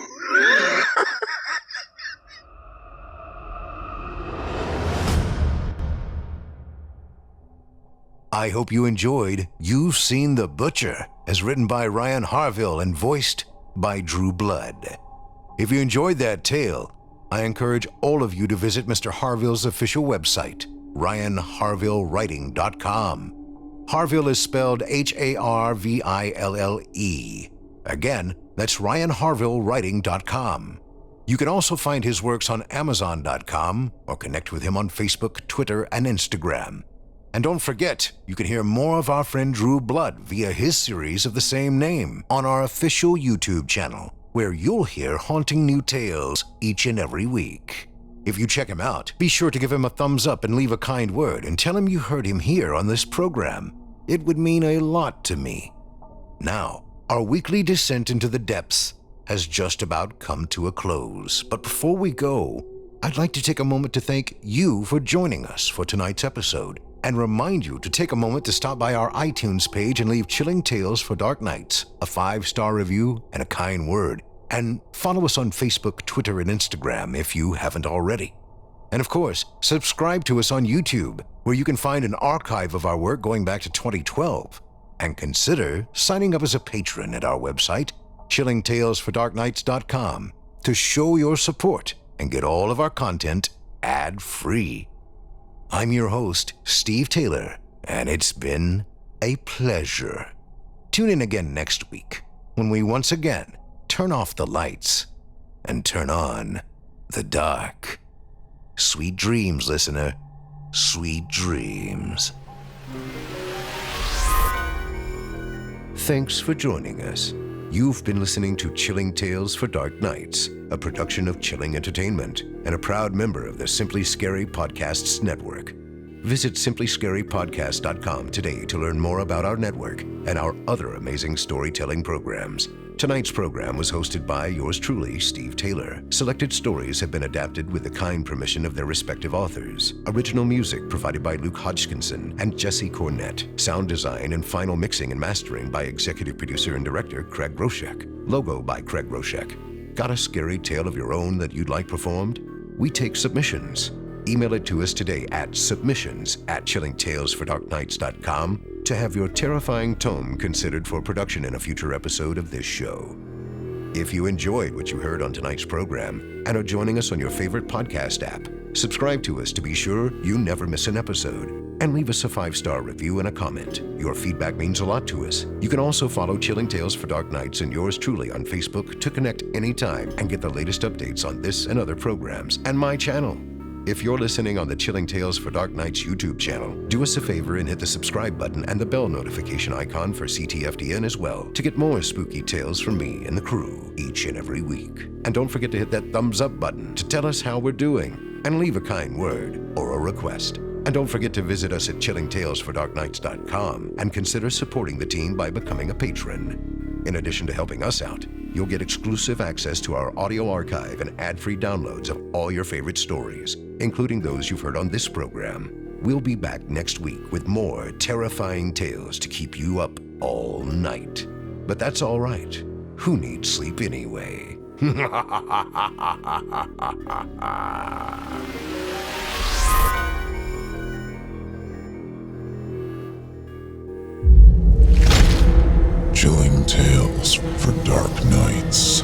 I hope you enjoyed You've Seen the Butcher, as written by Ryan Harville and voiced by Drew Blood. If you enjoyed that tale, I encourage all of you to visit Mr. Harville's official website, ryanharvillewriting.com. Harville is spelled Harville. Again, that's ryanharvillewriting.com. You can also find his works on amazon.com or connect with him on Facebook, Twitter, and Instagram. And don't forget, you can hear more of our friend Drew Blood via his series of the same name on our official YouTube channel, where you'll hear haunting new tales each and every week. If you check him out, be sure to give him a thumbs up and leave a kind word and tell him you heard him here on this program. It would mean a lot to me. Now, our weekly descent into the depths has just about come to a close. But before we go, I'd like to take a moment to thank you for joining us for tonight's episode, and remind you to take a moment to stop by our iTunes page and leave Chilling Tales for Dark Nights a 5-star review and a kind word, and follow us on Facebook, Twitter, and Instagram if you haven't already. And of course, subscribe to us on YouTube, where you can find an archive of our work going back to 2012, and consider signing up as a patron at our website, chillingtalesfordarknights.com, to show your support and get all of our content ad-free. I'm your host, Steve Taylor, and it's been a pleasure. Tune in again next week when we once again turn off the lights and turn on the dark. Sweet dreams, listener. Sweet dreams. Thanks for joining us. You've been listening to Chilling Tales for Dark Nights, a production of Chilling Entertainment and a proud member of the Simply Scary Podcasts network. Visit simplyscarypodcast.com today to learn more about our network and our other amazing storytelling programs. Tonight's program was hosted by yours truly, Steve Taylor. Selected stories have been adapted with the kind permission of their respective authors. Original music provided by Luke Hodgkinson and Jesse Cornett. Sound design and final mixing and mastering by executive producer and director Craig Groshek. Logo by Craig Groshek. Got a scary tale of your own that you'd like performed? We take submissions. Email it to us today at submissions@chillingtalesfordarknights.com to have your terrifying tome considered for production in a future episode of this show. If you enjoyed what you heard on tonight's program and are joining us on your favorite podcast app, subscribe to us to be sure you never miss an episode, and leave us a 5-star review and a comment. Your feedback means a lot to us. You can also follow Chilling Tales for Dark Nights and yours truly on Facebook to connect anytime and get the latest updates on this and other programs and my channel. If you're listening on the Chilling Tales for Dark Nights YouTube channel, do us a favor and hit the subscribe button and the bell notification icon for ctfdn as well to get more spooky tales from me and the crew each and every week. And don't forget to hit that thumbs up button to tell us how we're doing and leave a kind word or a request. And don't forget to visit us at chillingtalesfordarknights.com and consider supporting the team by becoming a patron. In addition to helping us out, you'll get exclusive access to our audio archive and ad-free downloads of all your favorite stories, including those you've heard on this program. We'll be back next week with more terrifying tales to keep you up all night. But that's all right. Who needs sleep anyway? Chilling tales for dark nights.